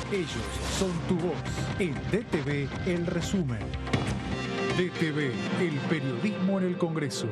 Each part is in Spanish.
Ellos son tu voz. En DTV, el resumen. DTV, el periodismo en el Congreso.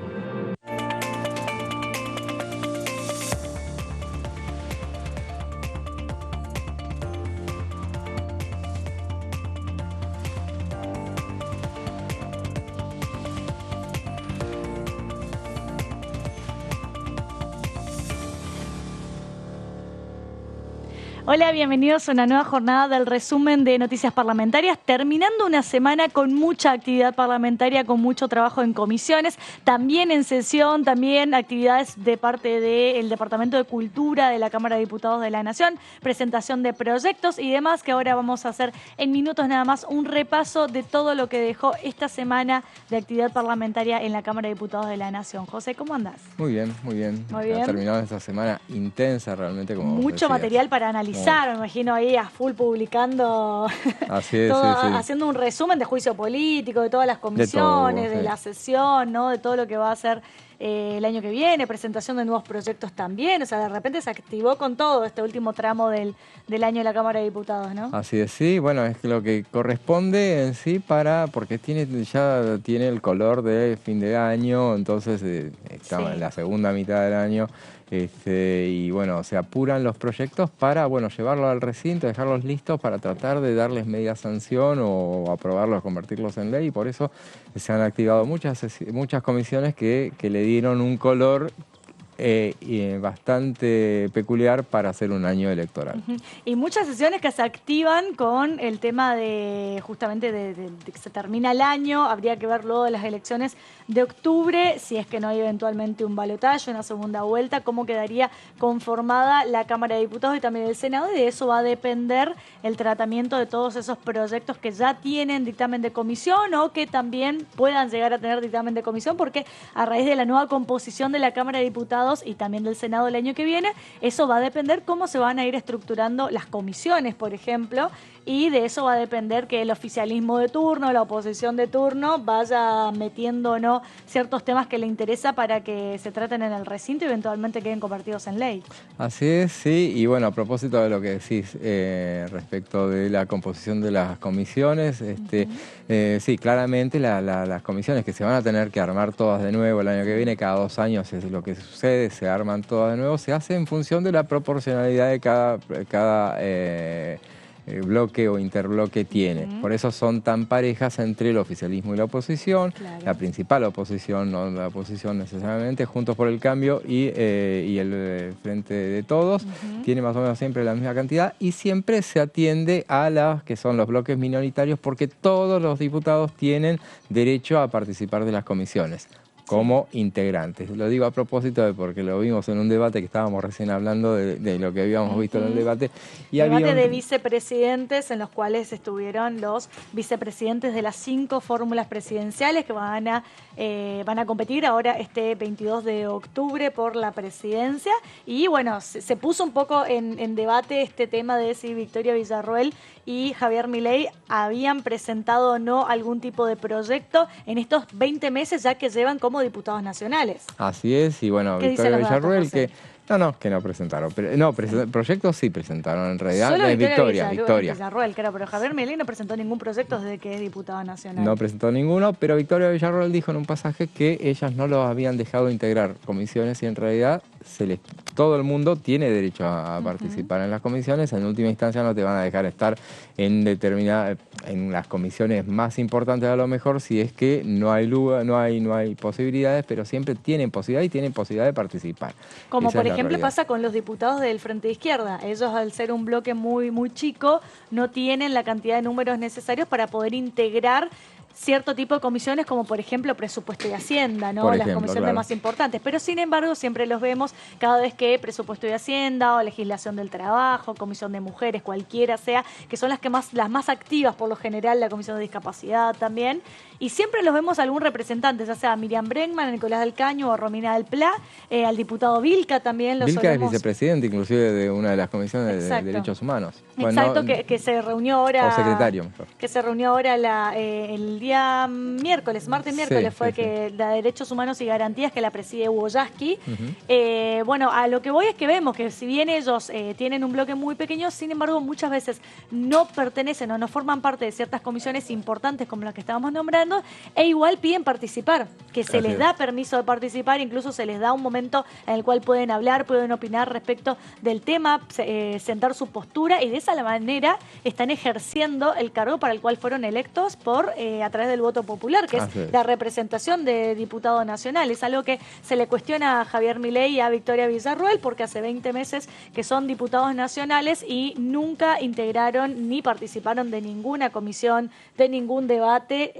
Hola, bienvenidos a una nueva jornada del resumen de noticias parlamentarias, terminando una semana con mucha actividad parlamentaria, con mucho trabajo en comisiones, también en sesión, también actividades de parte del Departamento de Cultura de la Cámara de Diputados de la Nación, presentación de proyectos y demás, que ahora vamos a hacer en minutos nada más un repaso de todo lo que dejó esta semana de actividad parlamentaria en la Cámara de Diputados de la Nación. José, ¿cómo andás? Muy bien, muy bien. Muy bien. Ha terminado esta semana intensa realmente, como mucho material para analizar. Me imagino ahí a full publicando, así es, todo, sí. haciendo un resumen de juicio político, de todas las comisiones, de, todo, de la sesión, ¿no? De todo lo que va a hacer el año que viene, presentación de nuevos proyectos también. O sea, de repente se activó con todo este último tramo del año de la Cámara de Diputados, ¿no? Así es, sí. Bueno, es lo que corresponde en sí porque ya tiene el color de fin de año, entonces estamos en la segunda mitad del año. Y bueno, se apuran los proyectos para, bueno, llevarlos al recinto, dejarlos listos para tratar de darles media sanción o aprobarlos, convertirlos en ley. Y por eso se han activado muchas comisiones que le dieron un color bastante peculiar para hacer un año electoral. Y muchas sesiones que se activan con el tema de justamente de que se termina el año. Habría que ver luego de las elecciones de octubre, si es que no hay eventualmente un balotaje, una segunda vuelta, cómo quedaría conformada la Cámara de Diputados y también el Senado, y de eso va a depender el tratamiento de todos esos proyectos que ya tienen dictamen de comisión o que también puedan llegar a tener dictamen de comisión, porque a raíz de la nueva composición de la Cámara de Diputados y también del Senado el año que viene, eso va a depender cómo se van a ir estructurando las comisiones, por ejemplo, y de eso va a depender que el oficialismo de turno, la oposición de turno, vaya metiendo o no ciertos temas que le interesa para que se traten en el recinto y eventualmente queden convertidos en ley. Así es, sí, y bueno, a propósito de lo que decís respecto de la composición de las comisiones, sí, claramente las comisiones que se van a tener que armar todas de nuevo el año que viene, cada 2 años es lo que sucede, se arman todas de nuevo, se hace en función de la proporcionalidad de cada bloque o interbloque tiene. Por eso son tan parejas entre el oficialismo y la oposición, la principal oposición, no la oposición necesariamente, Juntos por el Cambio y el Frente de Todos, tiene más o menos siempre la misma cantidad y siempre se atiende a las que son los bloques minoritarios porque todos los diputados tienen derecho a participar de las comisiones como integrantes. Lo digo a propósito de porque lo vimos en un debate que estábamos recién hablando de lo que habíamos visto en el debate. Y debate de vicepresidentes en los cuales estuvieron los vicepresidentes de las 5 fórmulas presidenciales que van a competir ahora este 22 de octubre por la presidencia. Y bueno, se puso un poco en debate este tema de si Victoria Villarroel y Javier Milei habían presentado o no algún tipo de proyecto en estos 20 meses ya que llevan como diputados nacionales. Así es, y bueno, Victoria Villarroel que no presentaron. Proyectos sí presentaron, en realidad. Solo Victoria. Villarroel, claro, pero Javier Milei no presentó ningún proyecto desde que es diputado nacional. No presentó ninguno, pero Victoria Villarroel dijo en un pasaje que ellas no los habían dejado integrar comisiones y en realidad todo el mundo tiene derecho a participar en las comisiones. En última instancia no te van a dejar estar en las comisiones más importantes a lo mejor si es que no hay lugar, no hay posibilidades, pero siempre tienen posibilidad de participar. Como por ejemplo pasa con los diputados del Frente de Izquierda. Ellos, al ser un bloque muy, muy chico, no tienen la cantidad de números necesarios para poder integrar cierto tipo de comisiones, como por ejemplo Presupuesto y Hacienda, ¿no? Las comisiones más importantes. Pero sin embargo siempre los vemos cada vez que Presupuesto y Hacienda o Legislación del Trabajo, Comisión de Mujeres, cualquiera sea, que son las más activas por lo general, la Comisión de Discapacidad también. Y siempre los vemos a algún representante, ya sea a Miriam Bregman, a Nicolás del Caño o a Romina del Pla, al diputado Vilca también. Vilca es vicepresidente inclusive de una de las comisiones de Derechos Humanos. Exacto, que se reunió ahora... O secretario, mejor. Que se reunió ahora el día miércoles, martes y miércoles Sí, fue sí, que la de Derechos Humanos y Garantías, que la preside Hugo Yasky. Ujú. Bueno, a lo que voy es que vemos que si bien ellos tienen un bloque muy pequeño, sin embargo muchas veces no pertenecen o no forman parte de ciertas comisiones importantes como las que estábamos nombrando, e igual piden participar, que se Así les es. da permiso de participar, incluso se les da un momento en el cual pueden hablar, pueden opinar respecto del tema, sentar su postura, y de esa manera están ejerciendo el cargo para el cual fueron electos a través del voto popular, que es Así es. la representación de diputado nacional. Es algo que se le cuestiona a Javier Milei y a Victoria Villarroel, porque hace 20 meses que son diputados nacionales y nunca integraron ni participaron de ninguna comisión, de ningún debate,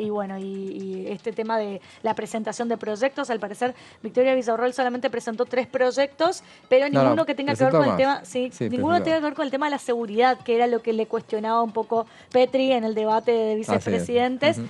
y bueno, y este tema de la presentación de proyectos, al parecer Victoria Villarroel solamente presentó 3 proyectos, pero No, ninguno no, que tenga que ver presentó con el más. tema, sí, Sí, ninguno presentó. tenga que ver con el tema de la seguridad, que era lo que le cuestionaba un poco Petri en el debate de Así es. vicepresidentes. Ujú.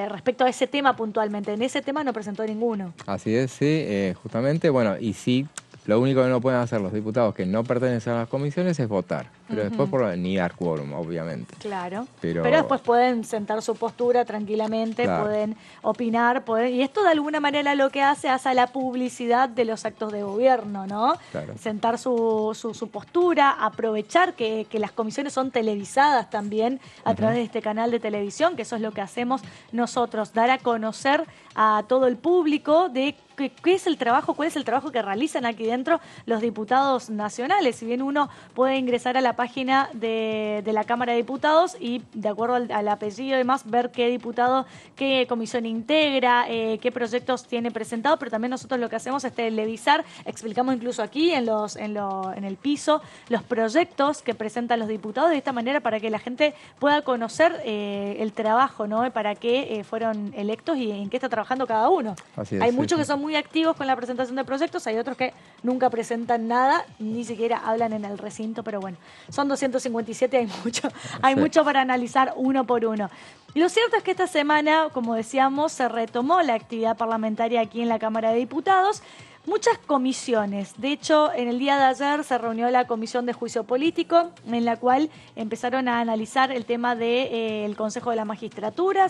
Respecto a ese tema puntualmente, en ese tema no presentó ninguno. Así es, sí, justamente, bueno, y sí, lo único que no pueden hacer los diputados que no pertenecen a las comisiones es votar, pero después ni dar quórum, obviamente. Claro, Pero después pueden sentar su postura tranquilamente, claro, pueden opinar, y esto de alguna manera lo que hace a la publicidad de los actos de gobierno, ¿no? claro. Sentar su postura, aprovechar que las comisiones son televisadas también a través de este canal de televisión, que eso es lo que hacemos nosotros, dar a conocer a todo el público de qué es el trabajo, cuál es el trabajo que realizan aquí dentro los diputados nacionales. Si bien uno puede ingresar a la página de la Cámara de Diputados y de acuerdo al apellido y demás ver qué diputado, qué comisión integra, qué proyectos tiene presentado, pero también nosotros lo que hacemos es televisar, explicamos incluso aquí en el piso los proyectos que presentan los diputados de esta manera para que la gente pueda conocer el trabajo, ¿no? Para qué fueron electos y en qué está trabajando cada uno. Así es, Hay sí, muchos sí. que son muy activos con la presentación de proyectos, hay otros que nunca presentan nada, ni siquiera hablan en el recinto, pero bueno, son 257, hay Sí. mucho para analizar uno por uno. Lo cierto es que esta semana, como decíamos, se retomó la actividad parlamentaria aquí en la Cámara de Diputados. Muchas comisiones. De hecho, en el día de ayer se reunió la Comisión de Juicio Político, en la cual empezaron a analizar el tema del Consejo de la Magistratura.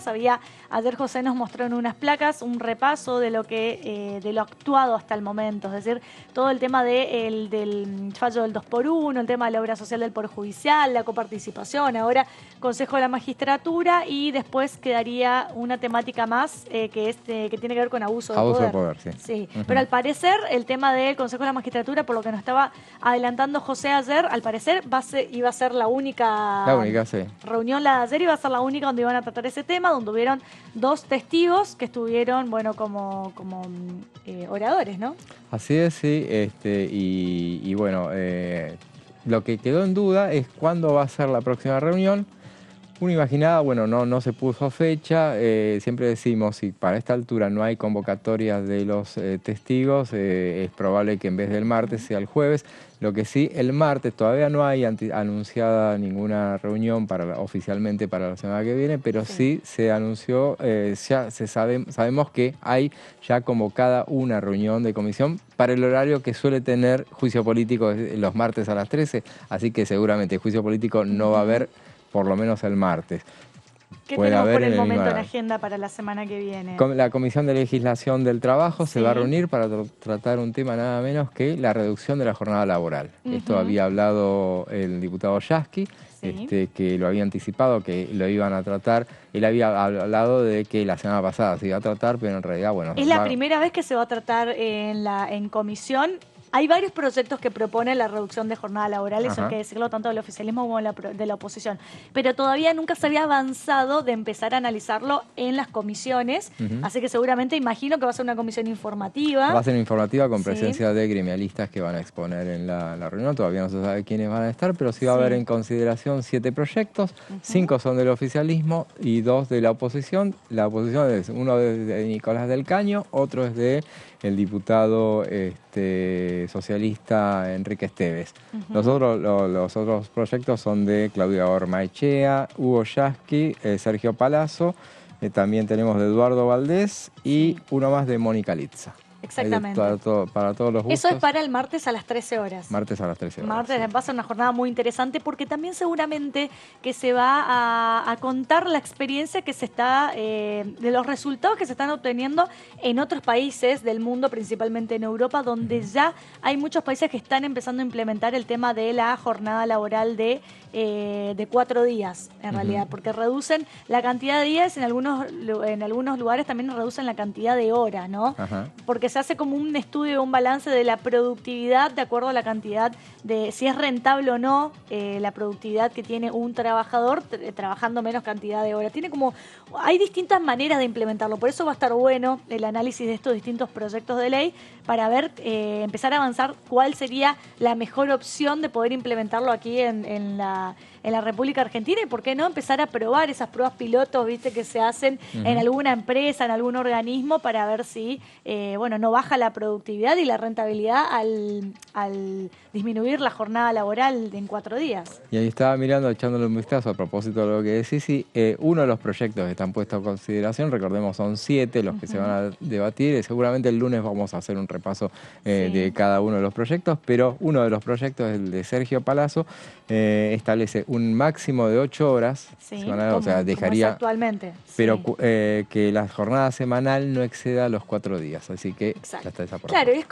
Ayer José nos mostró en unas placas un repaso de lo actuado hasta el momento, es decir, todo el tema del fallo del 2x1, el tema de la obra social del Poder Judicial, la coparticipación, ahora Consejo de la Magistratura, y después quedaría una temática más que tiene que ver con abuso de Abuso de poder. poder, sí. Sí, Ujú. pero al parecer el tema del Consejo de la Magistratura, por lo que nos estaba adelantando José ayer, al parecer iba a ser la única Sí. reunión, la de ayer iba a ser la única donde iban a tratar ese tema, donde hubieron 2 testigos que estuvieron, bueno, como oradores, ¿no? Así es, sí, y bueno, lo que quedó en duda es cuándo va a ser la próxima reunión. Uno imaginaba, bueno, no se puso fecha, siempre decimos, si para esta altura no hay convocatorias de los testigos, es probable que en vez del martes sea el jueves. Lo que sí, el martes todavía no hay anunciada ninguna reunión oficialmente para la semana que viene, pero sí se anunció, ya sabemos que hay ya convocada una reunión de comisión para el horario que suele tener juicio político los martes a las 13, así que seguramente juicio político no va a haber por lo menos el martes. ¿Qué Puede tenemos haber por el mismo momento en horario. agenda para la semana que viene? La Comisión de Legislación del Trabajo se Sí. va a reunir para tratar un tema nada menos que la reducción de la jornada laboral. Esto había hablado el diputado Yasky, Sí. que lo había anticipado, que lo iban a tratar. Él había hablado de que la semana pasada se iba a tratar, pero en realidad, bueno... Es la primera vez que se va a tratar en comisión. Hay varios proyectos que proponen la reducción de jornada laboral, eso hay que decirlo tanto del oficialismo como de la oposición. Pero todavía nunca se había avanzado de empezar a analizarlo en las comisiones, así que seguramente imagino que va a ser una comisión informativa. Va a ser informativa con Sí. presencia de gremialistas que van a exponer en la reunión. Todavía no se sabe quiénes van a estar, pero sí va a haber en consideración 7 proyectos. 5 son del oficialismo y 2 de la oposición. La oposición es uno de Nicolás del Caño, otro es de el diputado socialista Enrique Esteves. Los otros proyectos son de Claudia Ormaechea, Hugo Yasky, Sergio Palazzo, también tenemos de Eduardo Valdés y uno más de Mónica Litza. Exactamente. Para todos los gustos. Eso es para el martes a las 13 horas. Martes a las 13 horas. Martes sí. va a ser una jornada muy interesante porque también seguramente que se va a contar la experiencia que se está, de los resultados que se están obteniendo en otros países del mundo, principalmente en Europa, donde ya hay muchos países que están empezando a implementar el tema de la jornada laboral de 4 días, en realidad, porque reducen la cantidad de días, en algunos lugares también reducen la cantidad de horas, ¿no? Ajá. Porque se hace como un estudio, un balance de la productividad de acuerdo a la cantidad de si es rentable o no la productividad que tiene un trabajador trabajando menos cantidad de horas. Hay distintas maneras de implementarlo, por eso va a estar bueno el análisis de estos distintos proyectos de ley para ver, empezar a avanzar cuál sería la mejor opción de poder implementarlo aquí en la República Argentina y por qué no empezar a probar esas pruebas pilotos, viste, que se hacen en alguna empresa, en algún organismo para ver si no baja la productividad y la rentabilidad al disminuir la jornada laboral en 4 días. Y ahí estaba mirando, echándole un vistazo a propósito de lo que decís, y uno de los proyectos que están puestos a consideración, recordemos son 7 los que se van a debatir, y seguramente el lunes vamos a hacer un repaso de cada uno de los proyectos, pero uno de los proyectos, el de Sergio Palazzo, establece un máximo de 8 horas, semanal, o sea, dejaría, actualmente, pero que la jornada semanal no exceda los 4 días, así que ya está esa propuesta. Claro, es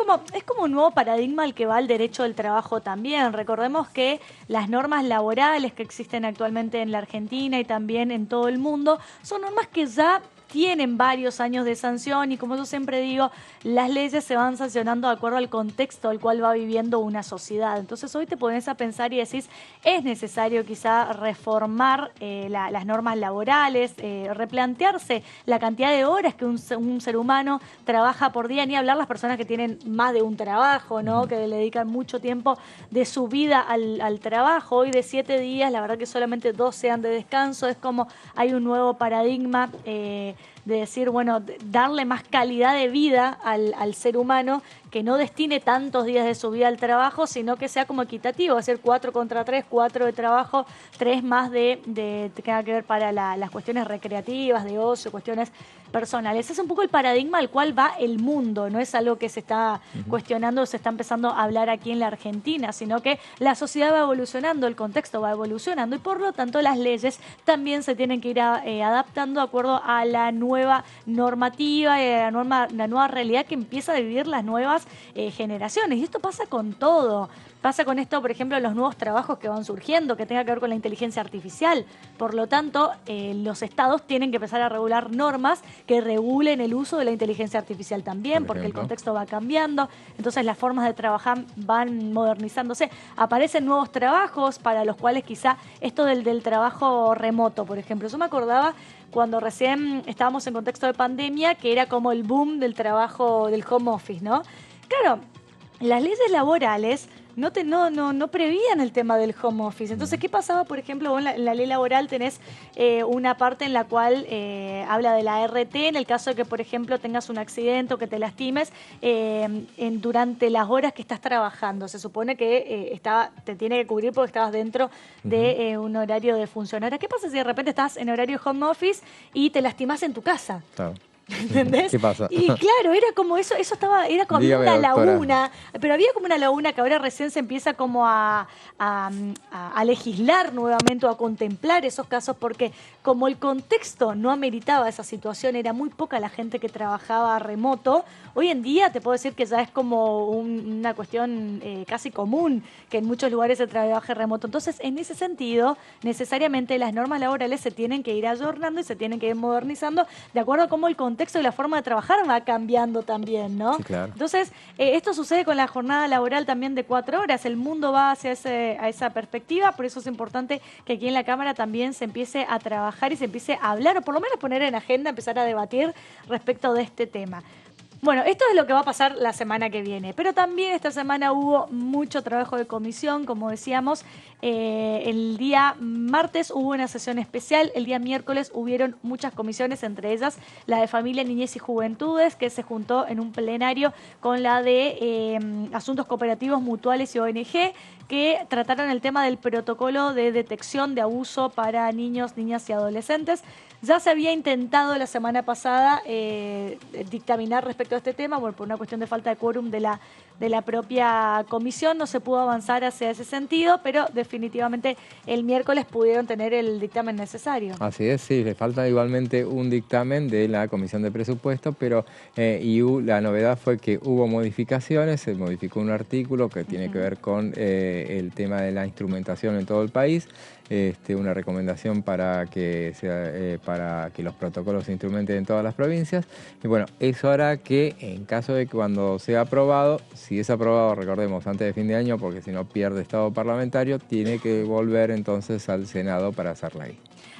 como un nuevo paradigma al que va el derecho del trabajo también. Recordemos que las normas laborales que existen actualmente en la Argentina y también en todo el mundo son normas que ya tienen varios años de sanción y, como yo siempre digo, las leyes se van sancionando de acuerdo al contexto al cual va viviendo una sociedad. Entonces hoy te pones a pensar y decís, es necesario quizá reformar las normas laborales, replantearse la cantidad de horas que un ser humano trabaja por día, ni hablar las personas que tienen más de un trabajo, ¿no? Que le dedican mucho tiempo de su vida al trabajo. Hoy de 7 días, la verdad que solamente 2 sean de descanso. Es como hay un nuevo paradigma de decir, bueno, darle más calidad de vida al ser humano, que no destine tantos días de su vida al trabajo, sino que sea como equitativo, hacer 4 contra 3, 4 de trabajo, 3 más que tenga que ver para las cuestiones recreativas, de ocio, cuestiones personales. Es un poco el paradigma al cual va el mundo, no es algo que se está cuestionando, se está empezando a hablar aquí en la Argentina, sino que la sociedad va evolucionando, el contexto va evolucionando y por lo tanto las leyes también se tienen que ir adaptando de acuerdo a la nueva normativa y a la nueva realidad que empieza a vivir las nuevas generaciones. Y esto pasa con todo. Pasa con esto, por ejemplo, los nuevos trabajos que van surgiendo, que tenga que ver con la inteligencia artificial. Por lo tanto, los estados tienen que empezar a regular normas que regulen el uso de la inteligencia artificial también, porque el contexto va cambiando. Entonces, las formas de trabajar van modernizándose. Aparecen nuevos trabajos para los cuales quizá esto del trabajo remoto, por ejemplo. Yo me acordaba cuando recién estábamos en contexto de pandemia, que era como el boom del trabajo del home office, ¿no? Claro, las leyes laborales no prevían el tema del home office. Entonces, ¿qué pasaba? Por ejemplo, vos en la ley laboral tenés una parte en la cual habla de la RT, en el caso de que, por ejemplo, tengas un accidente o que te lastimes durante las horas que estás trabajando. Se supone que te tiene que cubrir porque estabas dentro de un horario de función. Ahora, ¿qué pasa si de repente estás en horario home office y te lastimás en tu casa? Claro. ¿Entendés? ¿Qué pasa? Y claro, era como eso era como Dígame, una doctora. laguna, pero había como una laguna que ahora recién se empieza como a legislar nuevamente o a contemplar esos casos, porque como el contexto no ameritaba esa situación, era muy poca la gente que trabajaba remoto. Hoy en día te puedo decir que ya es como una cuestión casi común que en muchos lugares se trabaje remoto. Entonces, en ese sentido, necesariamente las normas laborales se tienen que ir ayornando y se tienen que ir modernizando de acuerdo a cómo el contexto y la forma de trabajar va cambiando también, ¿no? Sí, claro. Entonces, esto sucede con la jornada laboral también de 4 horas. El mundo va hacia esa perspectiva, por eso es importante que aquí en la Cámara también se empiece a trabajar y se empiece a hablar, o por lo menos poner en agenda, empezar a debatir respecto de este tema. Bueno, esto es lo que va a pasar la semana que viene, pero también esta semana hubo mucho trabajo de comisión, como decíamos. El día martes hubo una sesión especial, el día miércoles hubieron muchas comisiones, entre ellas la de Familia, Niñez y Juventudes, que se juntó en un plenario con la de Asuntos Cooperativos, Mutuales y ONG, que trataron el tema del protocolo de detección de abuso para niños, niñas y adolescentes. Ya se había intentado la semana pasada dictaminar respecto a este tema, bueno, por una cuestión de falta de quórum de la propia comisión, no se pudo avanzar hacia ese sentido, pero definitivamente el miércoles pudieron tener el dictamen necesario. Así es, sí, le falta igualmente un dictamen de la Comisión de Presupuesto, pero la novedad fue que hubo modificaciones, se modificó un artículo que tiene que ver con el tema de la instrumentación en todo el país, una recomendación para que los protocolos se instrumenten en todas las provincias. Y bueno, eso hará que en caso de que cuando sea aprobado, si es aprobado, recordemos, antes de fin de año, porque si no pierde estado parlamentario, tiene que volver entonces al Senado para hacer ley.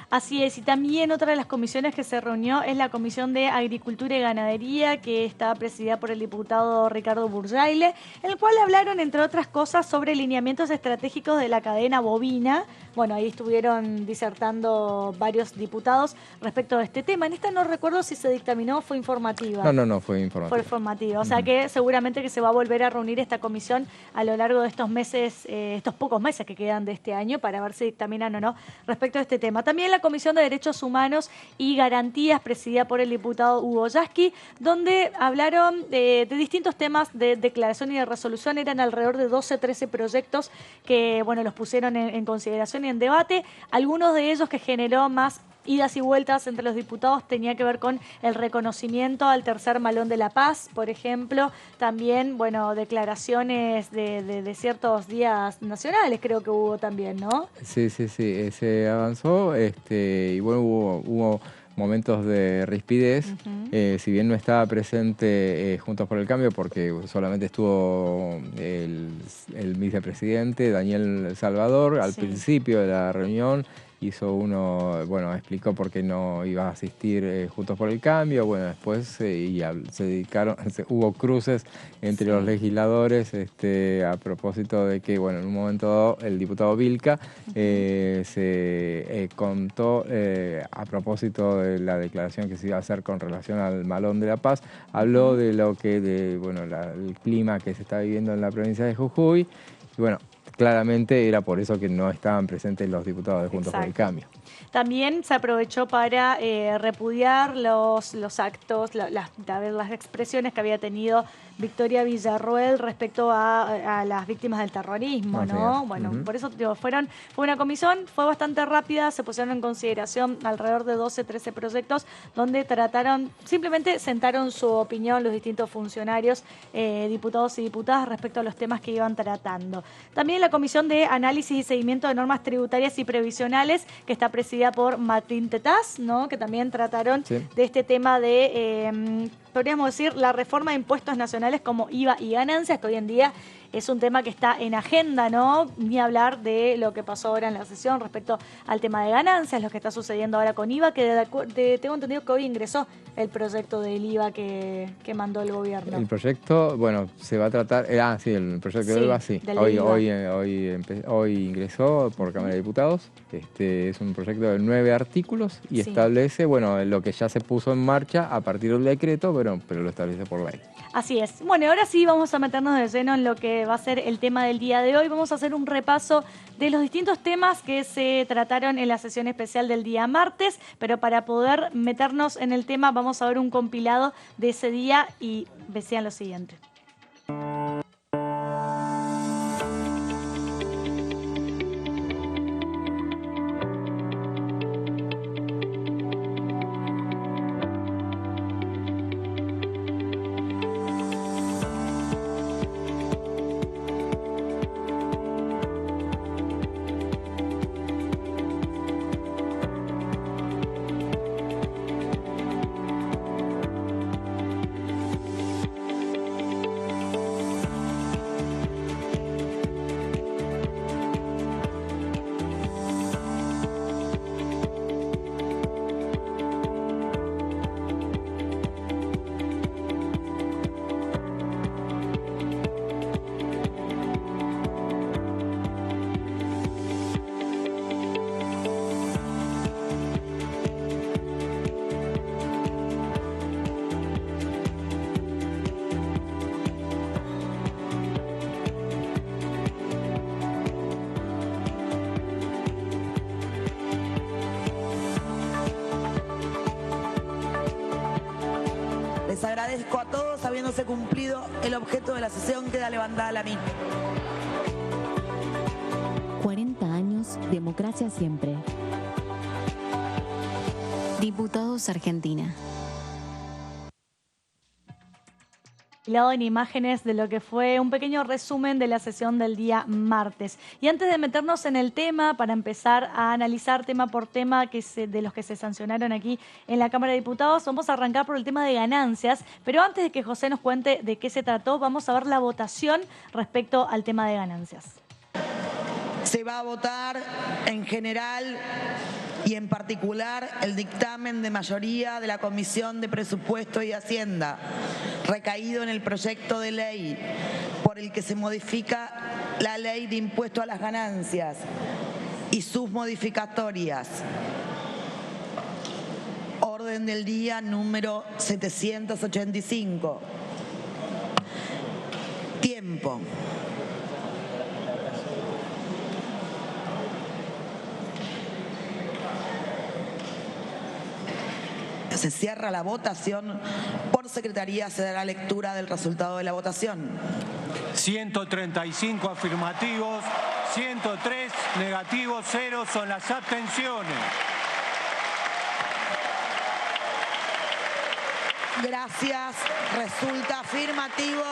Así es, y también otra de las comisiones que se reunió es la Comisión de Agricultura y Ganadería, que está presidida por el diputado Ricardo Burjaile, en el cual hablaron, entre otras cosas, sobre lineamientos estratégicos de la cadena bovina. Bueno, ahí estuvieron disertando varios diputados respecto a este tema. En esta no recuerdo si se dictaminó o fue informativa. No, fue informativa. Fue informativa, o sea que seguramente que se va a volver a reunir esta comisión a lo largo de estos meses, estos pocos meses que quedan de este año, para ver si dictaminan o no respecto a este tema. También la Comisión de Derechos Humanos y Garantías, presidida por el diputado Hugo Yasky, donde hablaron de distintos temas de declaración y de resolución. Eran alrededor de 12, 13 proyectos que, bueno, los pusieron en consideración y en debate. Algunos de ellos que generó más idas y vueltas entre los diputados tenía que ver con el reconocimiento al tercer Malón de la Paz, por ejemplo. También, bueno, declaraciones de ciertos días nacionales, creo que hubo también, ¿no? Sí, se avanzó, y bueno, hubo momentos de rispidez, si bien no estaba presente Juntos por el Cambio, porque solamente estuvo el vicepresidente Daniel Salvador al principio de la reunión. Explicó por qué no iba a asistir Juntos por el Cambio. Bueno, después hubo cruces entre los legisladores a propósito de que, bueno, en un momento dado el diputado Vilca se contó a propósito de la declaración que se iba a hacer con relación al Malón de la Paz, habló de el clima que se está viviendo en la provincia de Jujuy, y bueno, claramente era por eso que no estaban presentes los diputados de Juntos por el Cambio. También se aprovechó para repudiar los actos, las expresiones que había tenido Victoria Villarroel respecto a las víctimas del terrorismo, ¿no? Bueno, por eso fue una comisión, fue bastante rápida, se pusieron en consideración alrededor de 12, 13 proyectos, donde simplemente sentaron su opinión los distintos funcionarios, diputados y diputadas respecto a los temas que iban tratando. También la Comisión de Análisis y Seguimiento de Normas Tributarias y Previsionales, que está presidida por Martín Tetaz, ¿no? Que también trataron de este tema de, podríamos decir, la reforma de impuestos nacionales como IVA y ganancias, que hoy en día es un tema que está en agenda, ¿no? Ni hablar de lo que pasó ahora en la sesión respecto al tema de ganancias, lo que está sucediendo ahora con IVA, que tengo entendido que hoy ingresó el proyecto del IVA que mandó el gobierno. El proyecto, bueno, se va a tratar, el proyecto del IVA, sí. Hoy ingresó por Cámara de Diputados. Es un proyecto de 9 artículos y establece, bueno, lo que ya se puso en marcha a partir del decreto, pero lo establece por ley. Así es. Bueno, y ahora sí vamos a meternos de lleno en lo que va a ser el tema del día de hoy. Vamos a hacer un repaso de los distintos temas que se trataron en la sesión especial del día martes, pero para poder meternos en el tema vamos a ver un compilado de ese día y decían lo siguiente. habiéndose cumplido el objeto de la sesión, queda levantada la misma. 40 años, democracia siempre. Diputados Argentina. Lado en imágenes de lo que fue un pequeño resumen de la sesión del día martes. Y antes de meternos en el tema, para empezar a analizar tema por tema de los que se sancionaron aquí en la Cámara de Diputados, vamos a arrancar por el tema de ganancias. Pero antes de que José nos cuente de qué se trató, vamos a ver la votación respecto al tema de ganancias. Se va a votar en general y en particular el dictamen de mayoría de la Comisión de Presupuesto y Hacienda, recaído en el proyecto de ley por el que se modifica la Ley de Impuesto a las Ganancias y sus modificatorias. Orden del día número 785. Tiempo. Se cierra la votación. Por secretaría se dará lectura del resultado de la votación. 135 afirmativos, 103 negativos, 0 son las abstenciones. Gracias. Resulta afirmativo.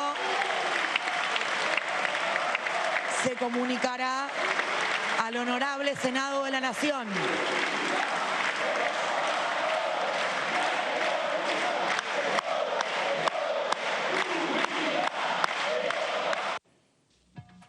Se comunicará al Honorable Senado de la Nación.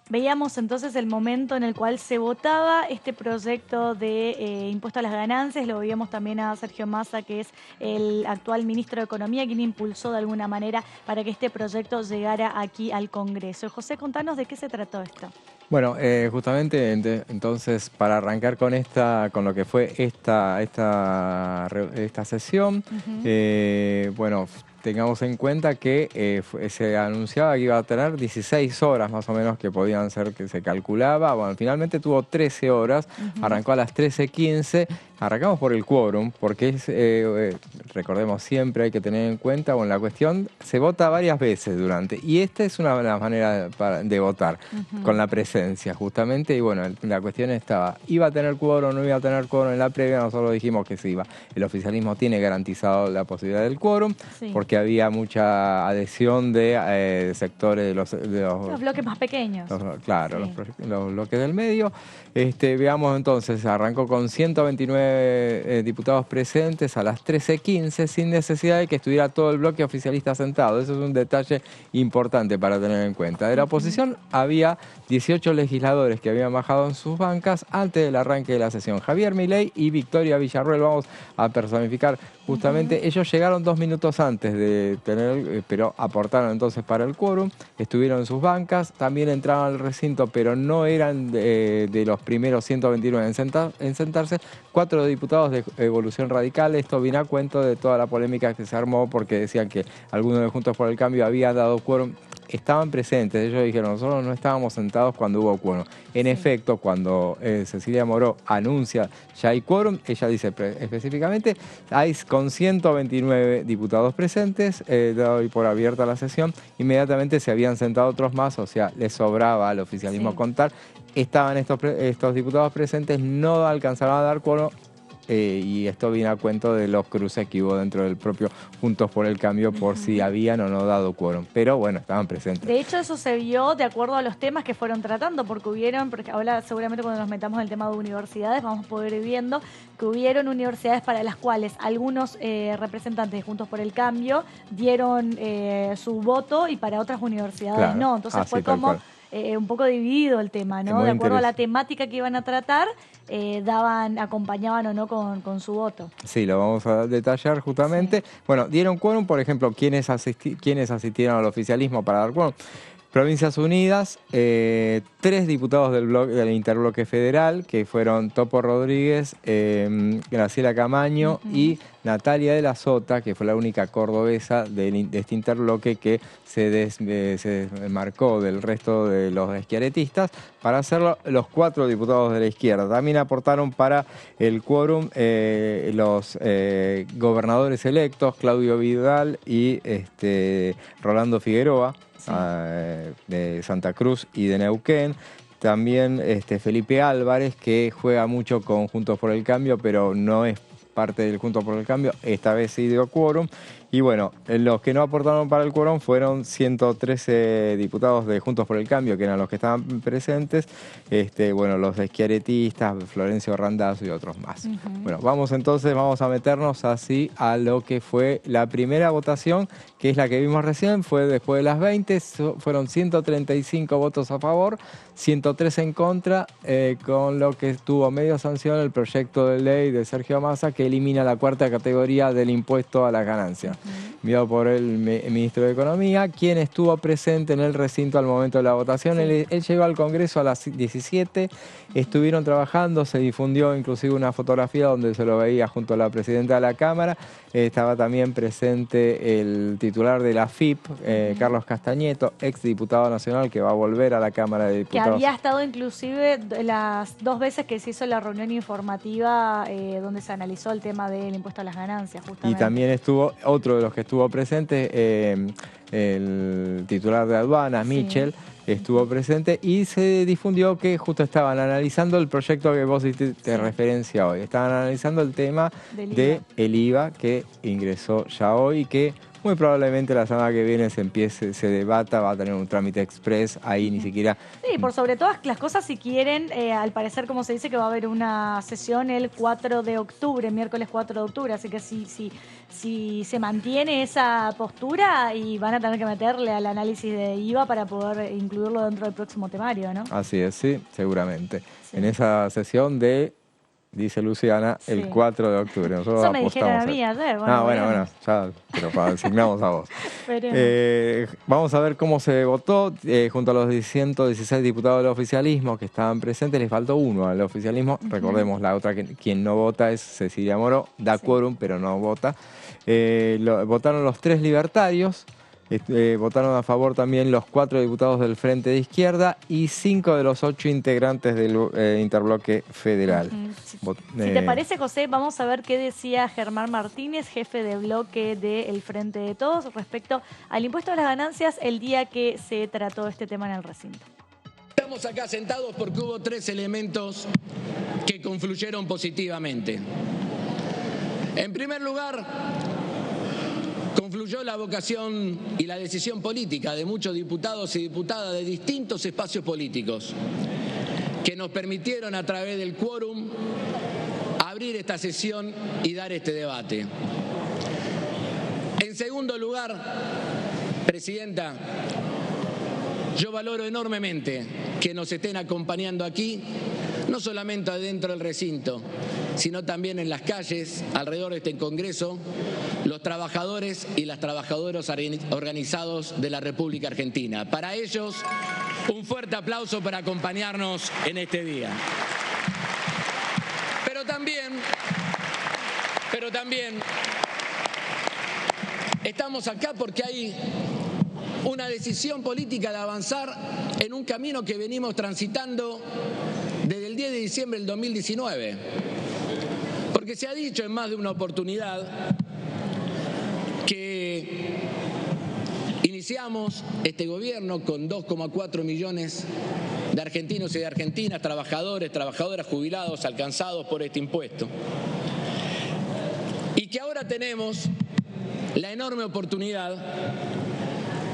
Veíamos entonces el momento en el cual se votaba este proyecto de impuesto a las ganancias. Lo veíamos también a Sergio Massa, que es el actual ministro de Economía, quien impulsó de alguna manera para que este proyecto llegara aquí al Congreso. José, contanos de qué se trató esto. Bueno, justamente entonces para arrancar con lo que fue esta sesión, bueno, tengamos en cuenta que se anunciaba que iba a tener 16 horas más o menos que podían ser, que se calculaba. Bueno, finalmente tuvo 13 horas, arrancó a las 13:15. Arrancamos por el quórum, porque recordemos siempre, hay que tener en cuenta, bueno, la cuestión se vota varias veces durante, y esta es una de las maneras de votar, con la presencia justamente, y bueno, la cuestión estaba, ¿iba a tener quórum o no iba a tener quórum? En la previa nosotros dijimos que se iba. El oficialismo tiene garantizado la posibilidad del quórum, porque había mucha adhesión de sectores de los bloques más pequeños. Claro, los bloques del medio. Veamos entonces, arrancó con 129 diputados presentes a las 13:15 sin necesidad de que estuviera todo el bloque oficialista sentado. Eso es un detalle importante para tener en cuenta. De la oposición había 18 legisladores que habían bajado en sus bancas antes del arranque de la sesión. Javier Milei y Victoria Villarruel, vamos a personificar justamente. Ellos llegaron 2 minutos antes de tener, pero aportaron entonces para el quórum, estuvieron en sus bancas, también entraban al recinto, pero no eran de los primeros 129 en sentarse. 4 diputados de Evolución Radical. Esto viene a cuento de toda la polémica que se armó porque decían que algunos de Juntos por el Cambio habían dado quórum. Estaban presentes, ellos dijeron, nosotros no estábamos sentados cuando hubo quórum. En efecto, cuando Cecilia Moró anuncia ya hay quórum, ella dice específicamente, hay con 129 diputados presentes, doy por abierta la sesión, inmediatamente se habían sentado otros más, o sea, les sobraba al oficialismo contar. Estaban estos diputados presentes, no alcanzaron a dar quórum, y esto viene a cuento de los cruces que hubo dentro del propio Juntos por el Cambio por si habían o no dado quórum. Pero bueno, estaban presentes. De hecho, eso se vio de acuerdo a los temas que fueron tratando, porque ahora seguramente cuando nos metamos en el tema de universidades vamos a poder ir viendo que hubieron universidades para las cuales algunos representantes de Juntos por el Cambio dieron su voto y para otras universidades no. Entonces fue como un poco dividido el tema, ¿no? De acuerdo a la temática que iban a tratar, acompañaban o no con su voto. Sí, lo vamos a detallar justamente. Bueno, dieron quórum, por ejemplo, ¿quiénes asistieron al oficialismo para dar quórum? Provincias Unidas, 3 diputados del Interbloque Federal, que fueron Topo Rodríguez, Graciela Camaño y Natalia de la Sota, que fue la única cordobesa de este interbloque que se desmarcó del resto de los schiarettistas para hacerlo los 4 diputados de la izquierda. También aportaron para el quórum los gobernadores electos, Claudio Vidal y Rolando Figueroa, de Santa Cruz y de Neuquén. También Felipe Álvarez, que juega mucho con Juntos por el Cambio, pero no es parte del Juntos por el Cambio, esta vez sí dio quórum. Y bueno, los que no aportaron para el quórum fueron 113 diputados de Juntos por el Cambio, que eran los que estaban presentes, bueno, los schiarettistas, Florencio Randazzo y otros más. Bueno, vamos a meternos así a lo que fue la primera votación, que es la que vimos recién, fue después de las 20, fueron 135 votos a favor, 103 en contra, con lo que tuvo medio sanción el proyecto de ley de Sergio Massa que elimina la 4ª categoría del impuesto a las ganancias, enviado por el ministro de Economía, quien estuvo presente en el recinto al momento de la votación. Él llegó al Congreso a las 17, estuvieron trabajando, se difundió inclusive una fotografía donde se lo veía junto a la presidenta de la Cámara, estaba también presente el titular de la AFIP, Carlos Castañeto, ex diputado nacional que va a volver a la Cámara de Diputados. Que había estado inclusive las 2 veces que se hizo la reunión informativa donde se analizó el tema del impuesto a las ganancias, justamente. Y también estuvo otro de los que estuvo presente, el titular de aduanas, Michel, estuvo presente y se difundió que justo estaban analizando el proyecto que vos hiciste referencia hoy. Estaban analizando el tema del IVA que ingresó ya hoy y que muy probablemente la semana que viene se debata, va a tener un trámite express, ahí ni siquiera... Sí, por sobre todas las cosas, si quieren, al parecer, como se dice, que va a haber una sesión el 4 de octubre, miércoles 4 de octubre, así que si se mantiene esa postura y van a tener que meterle al análisis de IVA para poder incluirlo dentro del próximo temario, ¿no? Así es, sí, seguramente. En esa sesión dice Luciana, el 4 de octubre. Nosotros eso me dijeron a mí ayer. Bueno, ya te lo asignamos a vos. Vamos a ver cómo se votó. Junto a los 116 diputados del oficialismo que estaban presentes, les faltó uno al oficialismo. Recordemos, la otra quien no vota es Cecilia Moró, da quórum, pero no vota. Votaron los 3 libertarios. Votaron a favor también los 4 diputados del Frente de Izquierda y 5 de los 8 integrantes del Interbloque Federal. Si te parece, José, vamos a ver qué decía Germán Martínez, jefe de bloque del Frente de Todos, respecto al impuesto a las ganancias el día que se trató este tema en el recinto. Estamos acá sentados porque hubo 3 elementos que confluyeron positivamente. En primer lugar, confluyó la vocación y la decisión política de muchos diputados y diputadas de distintos espacios políticos que nos permitieron a través del quórum abrir esta sesión y dar este debate. En segundo lugar, Presidenta, yo valoro enormemente que nos estén acompañando aquí, no solamente adentro del recinto, sino también en las calles, alrededor de este Congreso, los trabajadores y las trabajadoras organizados de la República Argentina. Para ellos, un fuerte aplauso para acompañarnos en este día. Pero también estamos acá porque hay una decisión política de avanzar en un camino que venimos transitando desde el 10 de diciembre del 2019. Porque se ha dicho en más de una oportunidad que iniciamos este gobierno con 2,4 millones de argentinos y de argentinas, trabajadores, trabajadoras jubilados alcanzados por este impuesto. Y que ahora tenemos la enorme oportunidad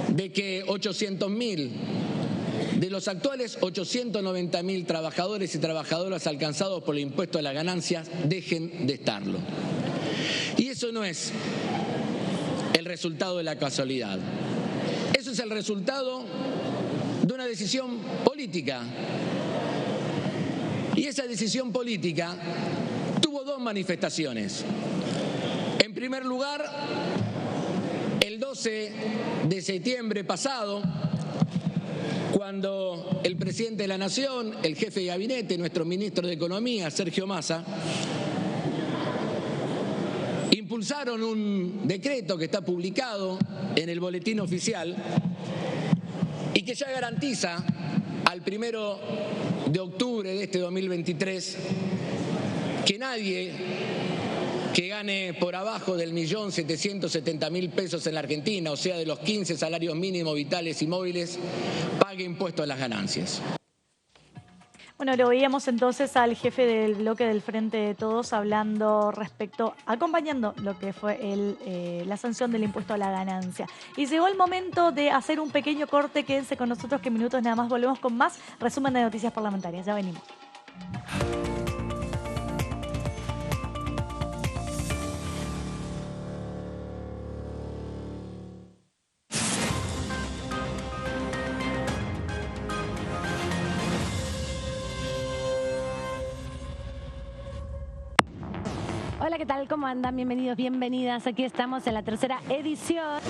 de que 800.000 de los actuales 890.000 trabajadores y trabajadoras alcanzados por el impuesto a las ganancias dejen de estarlo. Y eso no es el resultado de la casualidad. Eso es el resultado de una decisión política. Y esa decisión política tuvo 2 manifestaciones. En primer lugar, el 12 de septiembre pasado, cuando el presidente de la Nación, el jefe de gabinete, nuestro ministro de Economía, Sergio Massa, impulsaron un decreto que está publicado en el boletín oficial y que ya garantiza al 1 de octubre de este 2023 que nadie que gane por abajo del 1.770.000 pesos en la Argentina, o sea, de los 15 salarios mínimos vitales y móviles, pague impuesto a las ganancias. Bueno, lo veíamos entonces al jefe del bloque del Frente de Todos hablando acompañando lo que fue la sanción del impuesto a la ganancia. Y llegó el momento de hacer un pequeño corte. Quédense con nosotros, que en minutos nada más volvemos con más resumen de noticias parlamentarias. Ya venimos. Hola, ¿qué tal? ¿Cómo andan? Bienvenidos, bienvenidas. Aquí estamos en la tercera edición.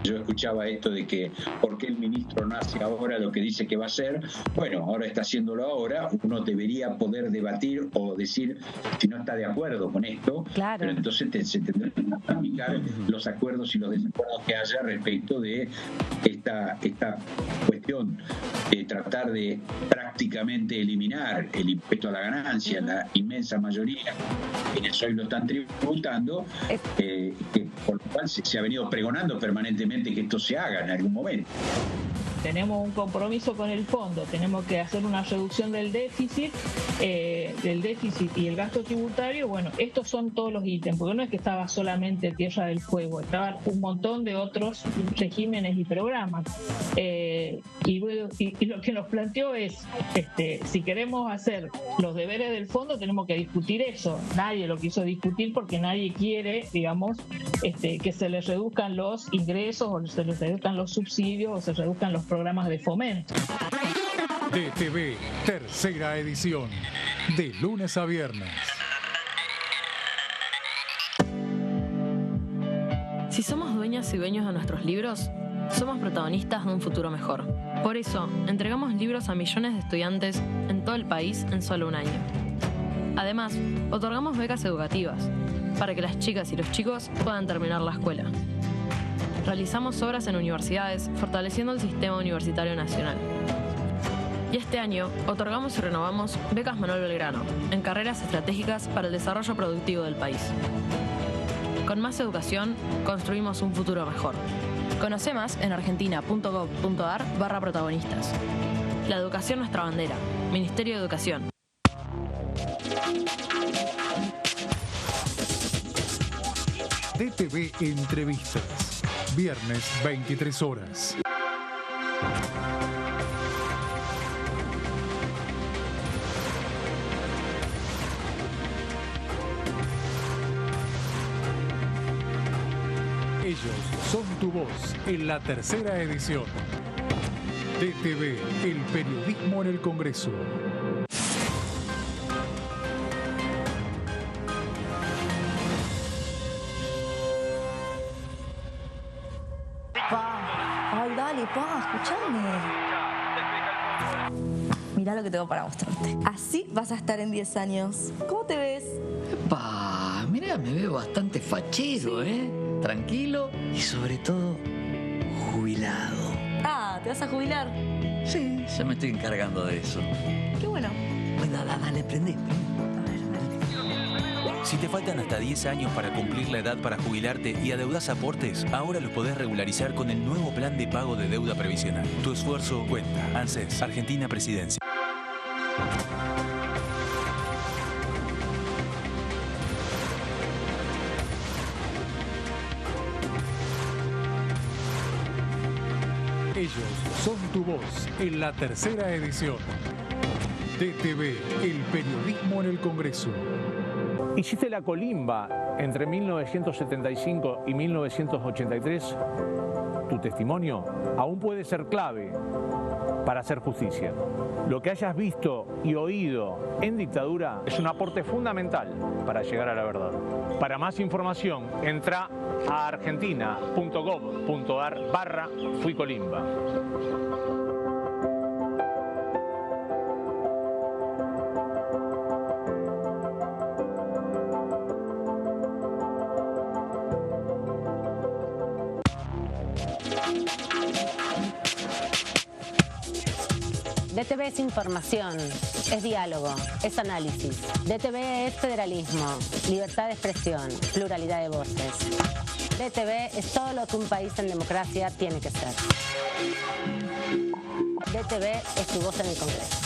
Yo escuchaba esto de que ¿por qué el ministro no hace ahora lo que dice que va a hacer? Bueno, ahora está haciéndolo ahora. Uno debería poder debatir o decir si no está de acuerdo con esto. Claro. Pero entonces se tendrán que aplicar los acuerdos y los desacuerdos que haya respecto de esta cuestión de tratar de prácticamente eliminar el impuesto a la ganancia, la inmensa mayoría quienes hoy lo están tributando, que por lo cual se ha venido pregonando permanentemente que esto se haga en algún momento. Tenemos un compromiso con el fondo, tenemos que hacer una reducción del déficit y el gasto tributario. Bueno, estos son todos los ítems, porque no es que estaba solamente Tierra del Fuego, estaban un montón de otros regímenes y programas. Y lo que nos planteó es, si queremos hacer los deberes del fondo, tenemos que discutir eso. Nadie lo quiso discutir porque nadie quiere, digamos, que se les reduzcan los ingresos o se les reduzcan los subsidios o se reduzcan los programas de fomento. DTV, tercera edición, de lunes a viernes. Si somos dueñas y dueños de nuestros libros, somos protagonistas de un futuro mejor. Por eso, entregamos libros a millones de estudiantes en todo el país en solo un año. Además, otorgamos becas educativas para que las chicas y los chicos puedan terminar la escuela. Realizamos obras en universidades, fortaleciendo el sistema universitario nacional. Y este año, otorgamos y renovamos becas Manuel Belgrano, en carreras estratégicas para el desarrollo productivo del país. Con más educación, construimos un futuro mejor. Conoce más en argentina.gov.ar/protagonistas. La educación nuestra bandera. Ministerio de Educación. DTV Entrevistas, viernes 23 horas. Ellos son tu voz en la tercera edición. DTV, el periodismo en el Congreso. Ay, dale, escuchame. Mirá lo que tengo para mostrarte. Así vas a estar en 10 años. ¿Cómo te ves? Mirá, me veo bastante fachero, ¿eh? Tranquilo y sobre todo jubilado. Ah, ¿te vas a jubilar? Sí, ya me estoy encargando de eso. Qué bueno. Bueno, dale, prende. Si te faltan hasta 10 años para cumplir la edad para jubilarte y adeudás aportes, ahora los podés regularizar con el nuevo plan de pago de deuda previsional. Tu esfuerzo cuenta. ANSES, Argentina Presidencia. Ellos son tu voz en la tercera edición. DTV, el periodismo en el Congreso. Hiciste la colimba entre 1975 y 1983. Tu testimonio aún puede ser clave para hacer justicia. Lo que hayas visto y oído en dictadura es un aporte fundamental para llegar a la verdad. Para más información, entra a argentina.gov.ar/fuicolimba. DTV es información, es diálogo, es análisis. DTV es federalismo, libertad de expresión, pluralidad de voces. DTV es todo lo que un país en democracia tiene que ser. DTV es tu voz en el Congreso.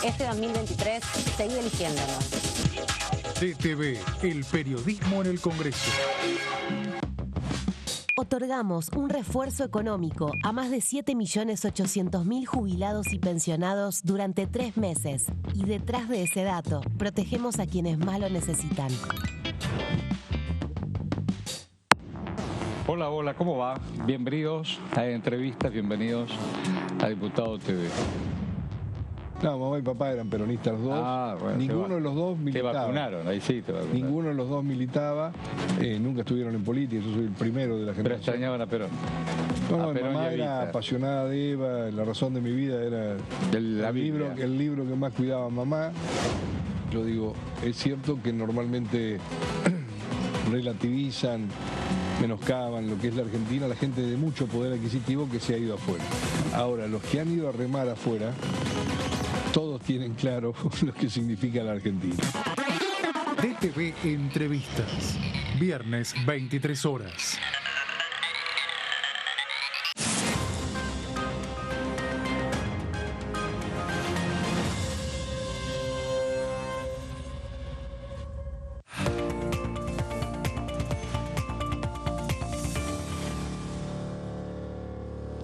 Este 2023, seguí eligiéndonos. DTV, el periodismo en el Congreso. Otorgamos un refuerzo económico a más de 7.800.000 jubilados y pensionados durante 3 meses. Y detrás de ese dato, protegemos a quienes más lo necesitan. Hola, hola, ¿cómo va? Bienvenidos a Entrevistas, bienvenidos a Diputado TV. No, mamá y papá eran peronistas los dos. Bueno, ninguno de los dos militaba. Te vacunaron, ahí sí te vacunaron. Ninguno de los dos militaba, nunca estuvieron en política, yo soy el primero de la generación. Pero extrañaban a Perón. No, mi mamá era apasionada de Eva, la razón de mi vida era el libro que más cuidaba mamá. Yo digo, es cierto que normalmente relativizan, menoscaban lo que es la Argentina, la gente de mucho poder adquisitivo que se ha ido afuera. Ahora, los que han ido a remar afuera, todos tienen claro lo que significa la Argentina. DTV Entrevistas, viernes 23 horas.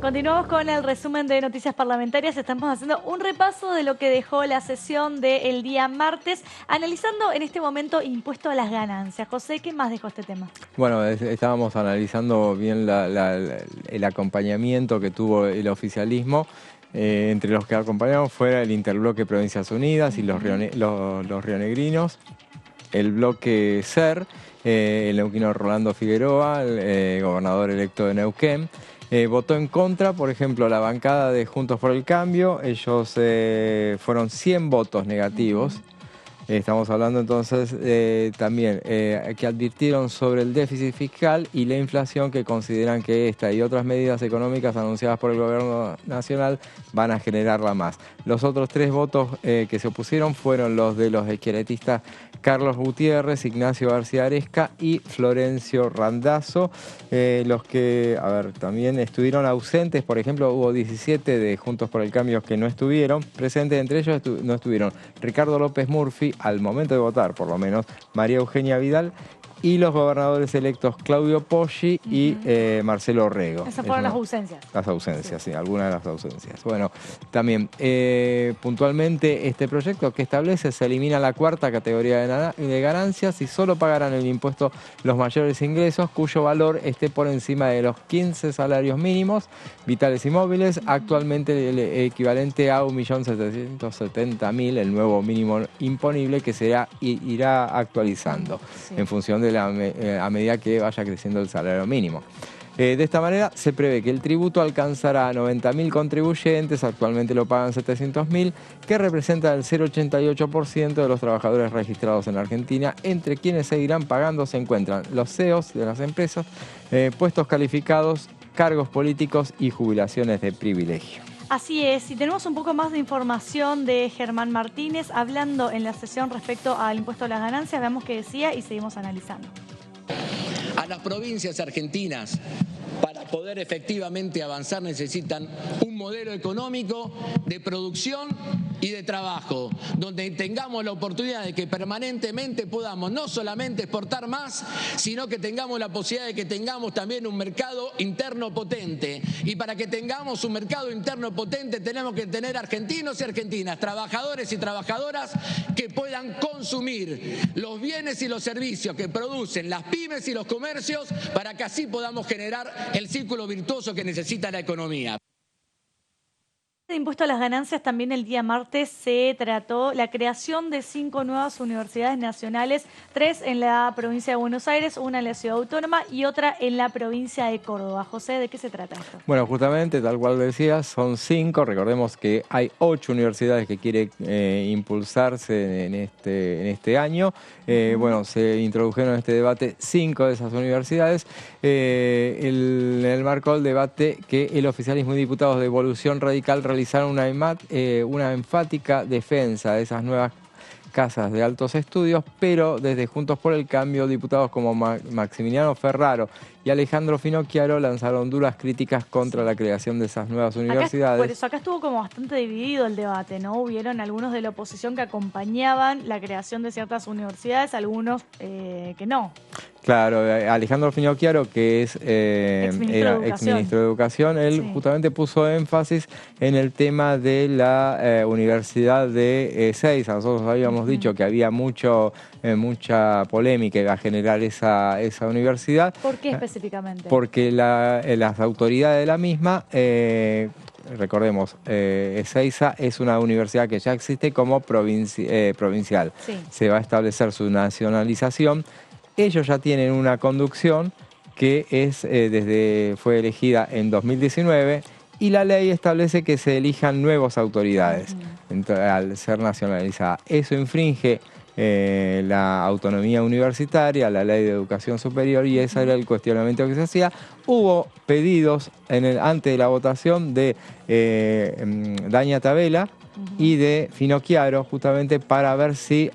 Continuamos con el resumen de noticias parlamentarias. Estamos haciendo un repaso de lo que dejó la sesión del día martes, analizando en este momento impuesto a las ganancias. José, ¿qué más dejó este tema? Bueno, estábamos analizando bien el acompañamiento que tuvo el oficialismo. Entre los que acompañamos fuera el Interbloque Provincias Unidas y los rionegrinos, el bloque SER, el neuquino Rolando Figueroa, el gobernador electo de Neuquén. Votó en contra, por ejemplo, la bancada de Juntos por el Cambio. Ellos fueron 100 votos negativos. Estamos hablando entonces también que advirtieron sobre el déficit fiscal y la inflación, que consideran que esta y otras medidas económicas anunciadas por el gobierno nacional van a generarla más. Los otros 3 votos que se opusieron fueron los de los izquierdistas Carlos Gutiérrez, Ignacio García Aresca y Florencio Randazzo. Los que, también estuvieron ausentes, por ejemplo, hubo 17 de Juntos por el Cambio que no estuvieron presentes, entre ellos no estuvieron Ricardo López Murphy, al momento de votar por lo menos, María Eugenia Vidal, y los gobernadores electos Claudio Poggi y Marcelo Orrego. Esas fueron las ausencias. Las ausencias, sí, algunas de las ausencias. Bueno, también puntualmente este proyecto que establece se elimina la 4ª categoría de ganancias y solo pagarán el impuesto los mayores ingresos cuyo valor esté por encima de los 15 salarios mínimos vitales y móviles, actualmente el equivalente a 1.770.000, el nuevo mínimo imponible que irá actualizando en función de a medida que vaya creciendo el salario mínimo. De esta manera se prevé que el tributo alcanzará a 90.000 contribuyentes, actualmente lo pagan 700.000, que representa el 0,88% de los trabajadores registrados en Argentina. Entre quienes seguirán pagando se encuentran los CEOs de las empresas, puestos calificados, cargos políticos y jubilaciones de privilegio. Así es, y tenemos un poco más de información de Germán Martínez hablando en la sesión respecto al impuesto a las ganancias. Veamos qué decía y seguimos analizando. A las provincias argentinas, para poder efectivamente avanzar, necesitan un modelo económico de producción y de trabajo, donde tengamos la oportunidad de que permanentemente podamos no solamente exportar más, sino que tengamos la posibilidad de que tengamos también un mercado interno potente. Y para que tengamos un mercado interno potente tenemos que tener argentinos y argentinas, trabajadores y trabajadoras que puedan consumir los bienes y los servicios que producen las pymes y los comercios, para que así podamos generar el círculo virtuoso que necesita la economía. De impuesto a las ganancias, también el día martes se trató la creación de 5 nuevas universidades nacionales, 3 en la provincia de Buenos Aires, una en la Ciudad Autónoma y otra en la provincia de Córdoba. José, ¿de qué se trata esto? Bueno, justamente, tal cual decías, son 5. Recordemos que hay 8 universidades que quieren impulsarse en este año. Bueno, se introdujeron en este debate 5 de esas universidades. En el marco del debate que el oficialismo y diputados de Evolución Radical realizaron realizaron una enfática defensa de esas nuevas casas de altos estudios, pero desde Juntos por el Cambio, diputados como Maximiliano Ferraro y Alejandro Finocchiaro lanzaron duras críticas contra la creación de esas nuevas universidades. Por eso acá estuvo como bastante dividido el debate, ¿no? Hubieron algunos de la oposición que acompañaban la creación de ciertas universidades, algunos que no. Claro, Alejandro Finocchiaro, que es exministro de Educación, él justamente puso énfasis en el tema de la Universidad de Ezeiza. Nosotros habíamos dicho que había mucha polémica que iba a generar esa universidad. ¿Por qué específicamente? Porque las autoridades de la misma, recordemos, Ezeiza es una universidad que ya existe como provincial. Sí. Se va a establecer su nacionalización. Ellos ya tienen una conducción que fue elegida en 2019 y la ley establece que se elijan nuevas autoridades al ser nacionalizada. Eso infringe la autonomía universitaria, la ley de educación superior, y ese era el cuestionamiento que se hacía. Hubo pedidos antes de la votación de Daña Tabela y de Finocchiaro, justamente para ver si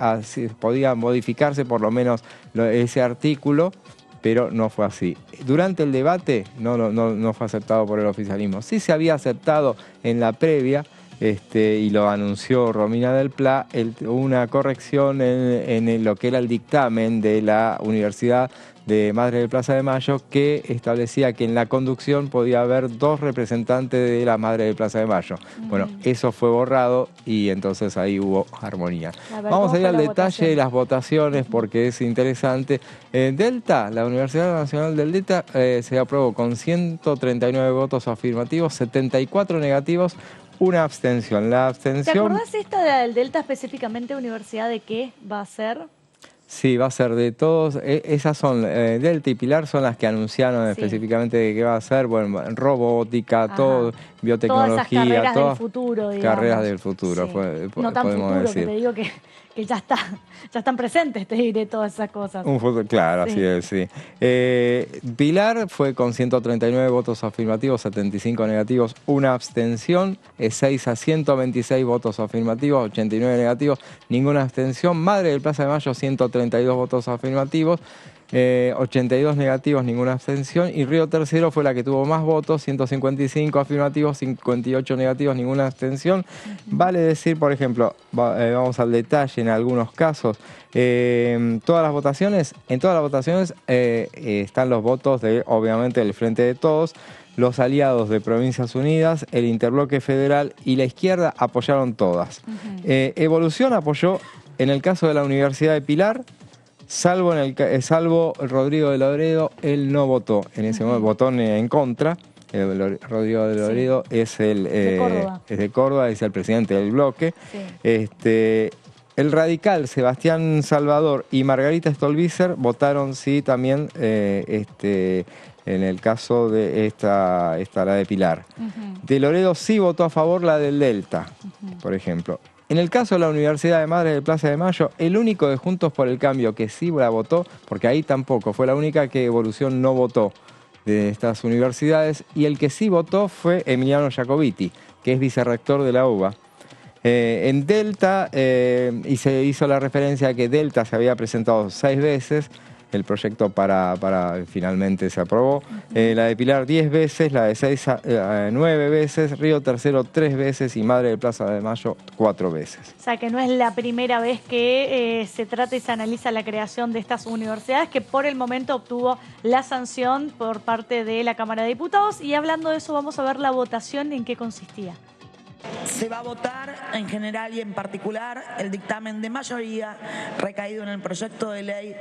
podía modificarse por lo menos ese artículo, pero no fue así. Durante el debate no fue aceptado por el oficialismo. Sí se había aceptado en la previa, y lo anunció Romina del Pla, una corrección en lo que era el dictamen de la Universidad de Madre de Plaza de Mayo, que establecía que en la conducción podía haber 2 representantes de la Madre de Plaza de Mayo. Bueno, eso fue borrado y entonces ahí hubo armonía. Vamos a ir al detalle de las votaciones porque es interesante. Delta, la Universidad Nacional del Delta, se aprobó con 139 votos afirmativos, 74 negativos, una abstención. La abstención... ¿Te acordás esta del Delta específicamente, universidad de qué va a ser? Sí, va a ser de todos. Esas son, Delta y Pilar son las que anunciaron específicamente de qué va a ser. Bueno, robótica, todo, biotecnología, todas esas carreras del futuro, digamos. Carreras del futuro, no tan podemos futuro, decir. que te digo que ya están presentes, te diré todas esas cosas. Un futuro, claro, así es, sí. Pilar fue con 139 votos afirmativos, 75 negativos, una abstención. Ezeiza, 126 votos afirmativos, 89 negativos, ninguna abstención. Madre del Plaza de Mayo, 132 votos afirmativos, 82 negativos, ninguna abstención. Y Río Tercero fue la que tuvo más votos, 155 afirmativos, 58 negativos, ninguna abstención. Vale decir, por ejemplo, vamos al detalle en algunos casos, en todas las votaciones están los votos obviamente, del Frente de Todos. Los aliados de Provincias Unidas, el Interbloque Federal y la izquierda apoyaron todas. Evolución apoyó, en el caso de la Universidad de Pilar, salvo Rodrigo de Loredo, él no votó. En ese momento votó en contra. Rodrigo de Loredo es de Córdoba, es el presidente del bloque. Sí. El radical Sebastián Salvador y Margarita Stolbizer votaron sí también en el caso de la de Pilar. De Loredo sí votó a favor la del Delta, por ejemplo. En el caso de la Universidad de Madre de Plaza de Mayo, el único de Juntos por el Cambio que sí la votó, porque ahí tampoco, fue la única que Evolución no votó de estas universidades, y el que sí votó fue Emiliano Jacobiti, que es vicerrector de la UBA. En Delta, y se hizo la referencia a que Delta se había presentado 6 veces, el proyecto finalmente se aprobó. La de Pilar 10 veces, la de Ezeiza 9 veces, Río Tercero 3 veces y Madre de Plaza de Mayo 4 veces. O sea que no es la primera vez que se trata y se analiza la creación de estas universidades, que por el momento obtuvo la sanción por parte de la Cámara de Diputados. Y hablando de eso, vamos a ver la votación en qué consistía. Se va a votar en general y en particular el dictamen de mayoría recaído en el proyecto de ley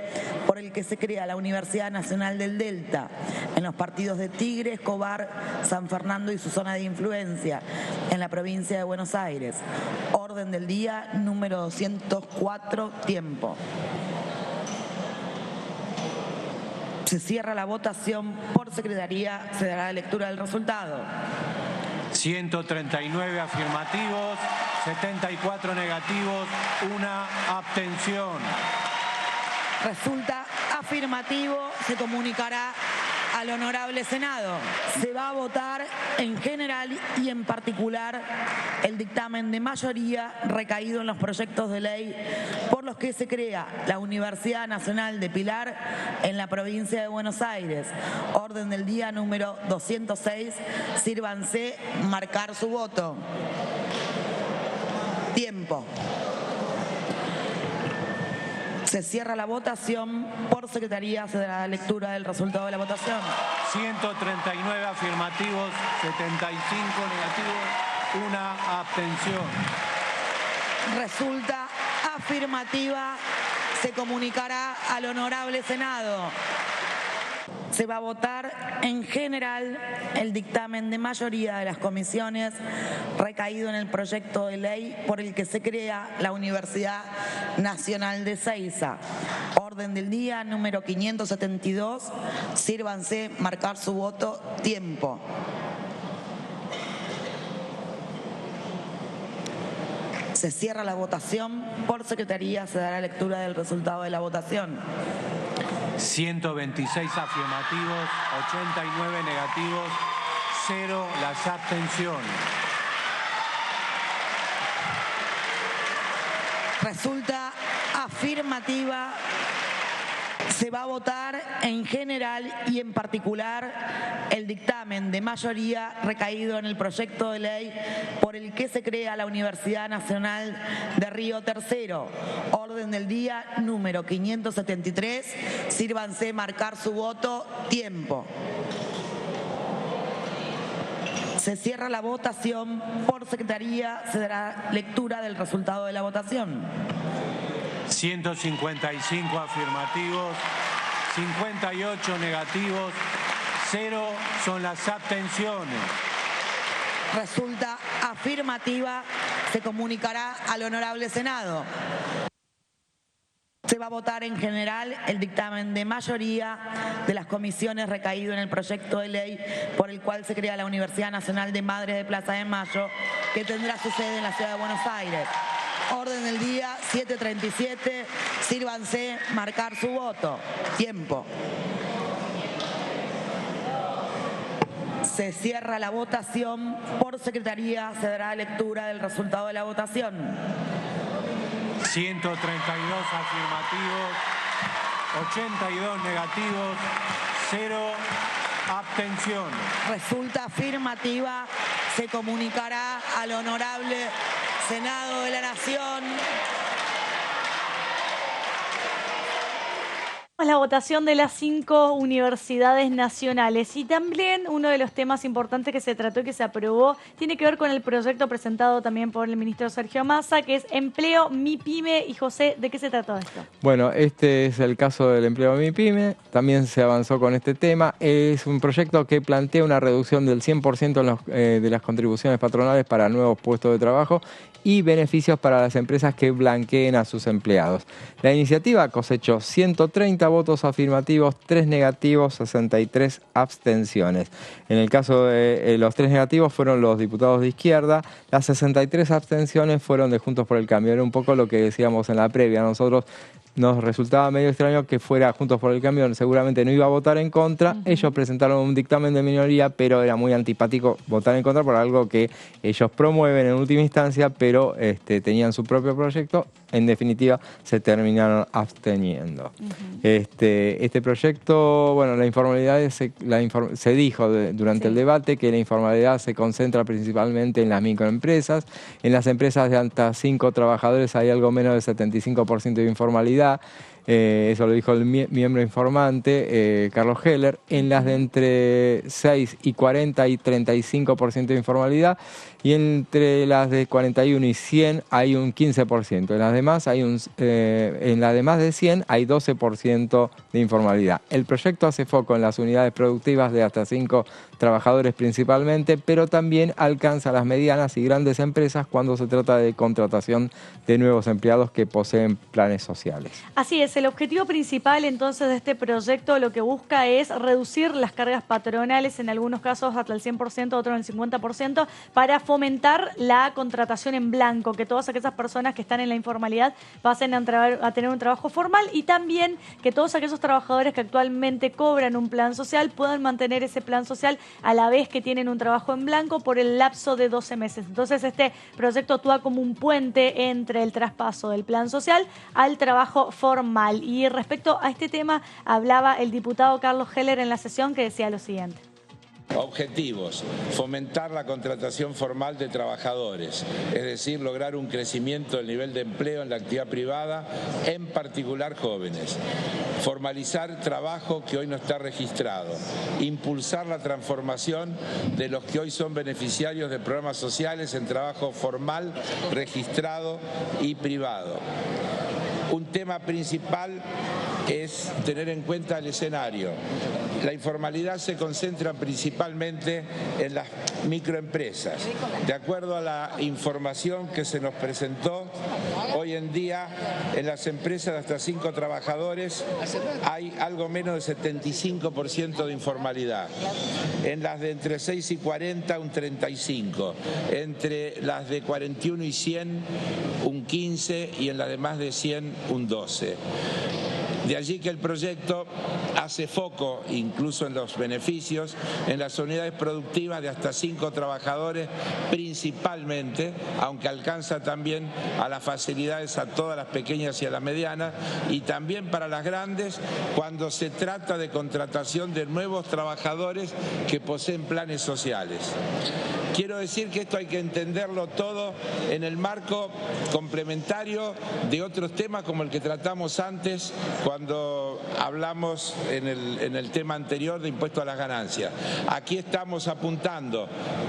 por el que se crea la Universidad Nacional del Delta en los partidos de Tigre, Escobar, San Fernando y su zona de influencia en la provincia de Buenos Aires. Orden del día número 204, tiempo. Se cierra la votación por secretaría, se dará lectura del resultado. 139 afirmativos, 74 negativos, una abstención. Resulta afirmativo, se comunicará al Honorable Senado. Se va a votar en general y en particular el dictamen de mayoría recaído en los proyectos de ley por los que se crea la Universidad Nacional de Pilar en la provincia de Buenos Aires. Orden del día número 206. Sírvanse marcar su voto. Tiempo. Se cierra la votación. Por secretaría se dará lectura del resultado de la votación. 139 afirmativos, 75 negativos, una abstención. Resulta afirmativa. Se comunicará al Honorable Senado. Se va a votar en general el dictamen de mayoría de las comisiones recaído en el proyecto de ley por el que se crea la Universidad Nacional de Seiza. Orden del día número 572. Sírvanse marcar su voto. Tiempo. Se cierra la votación. Por secretaría se dará lectura del resultado de la votación. 126 afirmativos, 89 negativos, 0 las abstenciones. Resulta afirmativa. Se va a votar en general y en particular el dictamen de mayoría recaído en el proyecto de ley por el que se crea la Universidad Nacional de Río Tercero. Orden del día número 573. Sírvanse marcar su voto. Tiempo. Se cierra la votación. Por secretaría se dará lectura del resultado de la votación. 155 afirmativos, 58 negativos, 0 son las abstenciones. Resulta afirmativa. Se comunicará al Honorable Senado. Se va a votar en general el dictamen de mayoría de las comisiones recaído en el proyecto de ley por el cual se crea la Universidad Nacional de Madres de Plaza de Mayo, que tendrá su sede en la ciudad de Buenos Aires. Orden del día 737. Sírvanse marcar su voto. Tiempo. Se cierra la votación. Por secretaría se dará lectura del resultado de la votación. 132 afirmativos, 82 negativos, 0 abstenciones. Resulta afirmativa. Se comunicará al Honorable Senado de la Nación. La votación de las 5 universidades nacionales, y también uno de los temas importantes que se trató y que se aprobó tiene que ver con el proyecto presentado también por el ministro Sergio Massa, que es Empleo MIPYME. Y José, ¿de qué se trató esto? Bueno, este es el caso del empleo MIPYME, también se avanzó con este tema. Es un proyecto que plantea una reducción del 100% de las contribuciones patronales para nuevos puestos de trabajo y beneficios para las empresas que blanqueen a sus empleados. La iniciativa cosechó 130 votos afirmativos, 3 negativos, 63 abstenciones. En el caso de los 3 negativos fueron los diputados de izquierda, las 63 abstenciones fueron de Juntos por el Cambio. Era un poco lo que decíamos en la previa. Nosotros nos resultaba medio extraño que fuera Juntos por el Cambio, seguramente no iba a votar en contra. Ellos presentaron un dictamen de minoría, pero era muy antipático votar en contra por algo que ellos promueven en última instancia, pero tenían su propio proyecto. En definitiva, se terminaron absteniendo. Este proyecto, bueno, la informalidad se dijo durante el debate que la informalidad se concentra principalmente en las microempresas. En las empresas de hasta 5 trabajadores hay algo menos del 75% de informalidad. Eso lo dijo el miembro informante, Carlos Heller. En las de entre 6 y 40 hay 35% de informalidad, y entre las de 41 y 100 hay un 15%. En las demás de 100 hay 12% de informalidad. El proyecto hace foco en las unidades productivas de hasta 5 trabajadores principalmente, pero también alcanza las medianas y grandes empresas cuando se trata de contratación de nuevos empleados que poseen planes sociales. Así es. Gutiérrez, el objetivo principal entonces de este proyecto lo que busca es reducir las cargas patronales, en algunos casos hasta el 100%, otros en el 50%, para fomentar la contratación en blanco, que todas aquellas personas que están en la informalidad pasen a tener un trabajo formal, y también que todos aquellos trabajadores que actualmente cobran un plan social puedan mantener ese plan social a la vez que tienen un trabajo en blanco por el lapso de 12 meses. Entonces este proyecto actúa como un puente entre el traspaso del plan social al trabajo formal. Y respecto a este tema hablaba el diputado Carlos Heller en la sesión, que decía lo siguiente. Objetivos: fomentar la contratación formal de trabajadores, es decir, lograr un crecimiento del nivel de empleo en la actividad privada, en particular jóvenes. Formalizar trabajo que hoy no está registrado. Impulsar la transformación de los que hoy son beneficiarios de programas sociales en trabajo formal, registrado y privado. Un tema principal es tener en cuenta el escenario. La informalidad se concentra principalmente en las microempresas. De acuerdo a la información que se nos presentó, hoy en día en las empresas de hasta 5 trabajadores hay algo menos del 75% de informalidad. En las de entre 6 y 40, un 35%. Entre las de 41 y 100, un 15%, y en las de más de 100, un 12%. De allí que el proyecto hace foco, incluso en los beneficios, en las unidades productivas de hasta 5 trabajadores principalmente, aunque alcanza también a las facilidades a todas las pequeñas y a las medianas, y también para las grandes cuando se trata de contratación de nuevos trabajadores que poseen planes sociales. Quiero decir que esto hay que entenderlo todo en el marco complementario de otros temas como el que tratamos antes cuando hablamos en el tema anterior de impuesto a las ganancias. Aquí estamos apuntando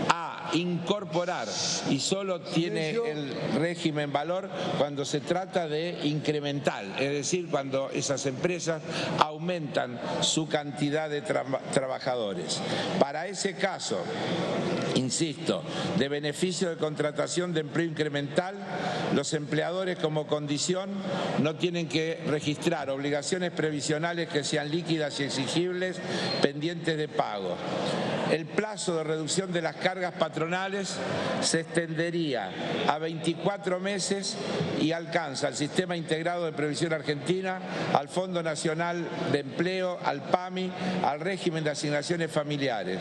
a incorporar, y solo tiene el régimen valor cuando se trata de incremental, es decir, cuando esas empresas aumentan su cantidad de trabajadores. Para ese caso, insisto, de beneficio de contratación de empleo incremental, los empleadores como condición no tienen que registrar obligaciones previsionales que sean líquidas y exigibles pendientes de pago. El plazo de reducción de las cargas patronales se extendería a 24 meses y alcanza al Sistema Integrado de Previsión Argentina, al Fondo Nacional de Empleo, al PAMI, al régimen de asignaciones familiares.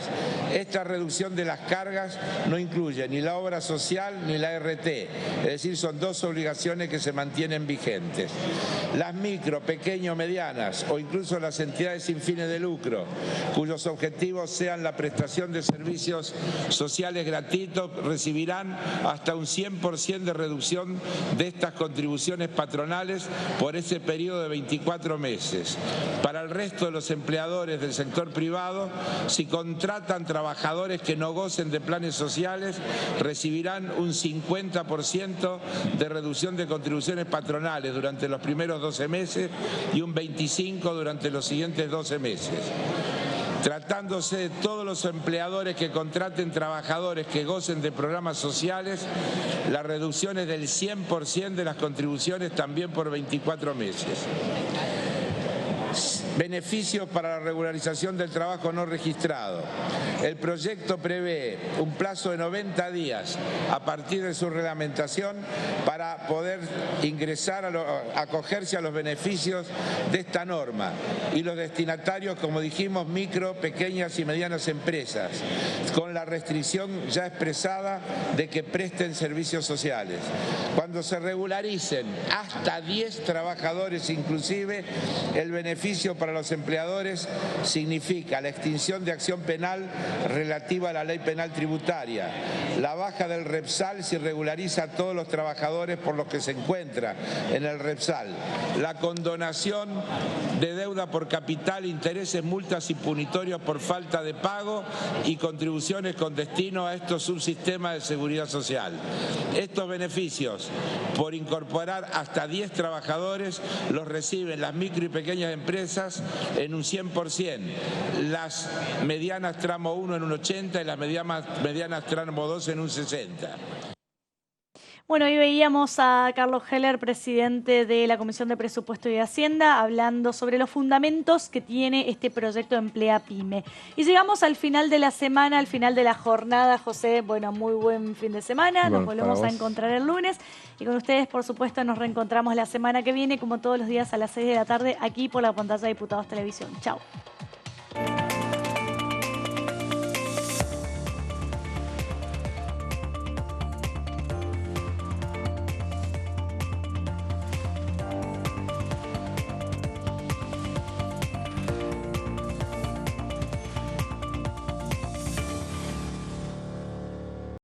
Esta reducción de las cargas no incluye ni la obra social ni la RT, es decir, son 2 obligaciones que se mantienen vigentes. Las micro, pequeño, medianas o incluso las entidades sin fines de lucro, cuyos objetivos sean la prestación de servicios sociales gratuitos, recibirán hasta un 100% de reducción de estas contribuciones patronales por ese periodo de 24 meses. Para el resto de los empleadores del sector privado, si contratan trabajadores que no gocen de planes sociales, recibirán un 50% de reducción de contribuciones patronales durante los primeros 12 meses y un 25% durante los siguientes 12 meses. Tratándose de todos los empleadores que contraten trabajadores que gocen de programas sociales, la reducción es del 100% de las contribuciones también por 24 meses. Beneficios para la regularización del trabajo no registrado. El proyecto prevé un plazo de 90 días a partir de su reglamentación para poder ingresar acogerse a los beneficios de esta norma, y los destinatarios, como dijimos, micro, pequeñas y medianas empresas, con la restricción ya expresada de que presten servicios sociales. Cuando se regularicen hasta 10 trabajadores inclusive, el beneficio para los empleadores significa la extinción de acción penal relativa a la ley penal tributaria, la baja del REPSAL si regulariza a todos los trabajadores por los que se encuentra en el REPSAL, la condonación de deuda por capital, intereses, multas y punitorios por falta de pago y contribuciones con destino a estos subsistemas de seguridad social. Estos beneficios, por incorporar hasta 10 trabajadores, los reciben las micro y pequeñas empresas en un 100%, las medianas tramo 1 en un 80% y las medianas tramo 2 en un 60%. Bueno, hoy veíamos a Carlos Heller, presidente de la Comisión de Presupuesto y Hacienda, hablando sobre los fundamentos que tiene este proyecto Emplea Pyme. Y llegamos al final de la semana, al final de la jornada, José. Bueno, muy buen fin de semana. Bueno, nos volvemos a encontrar el lunes. Y con ustedes, por supuesto, nos reencontramos la semana que viene, como todos los días a las 6 de la tarde, aquí por la pantalla de Diputados Televisión. Chao.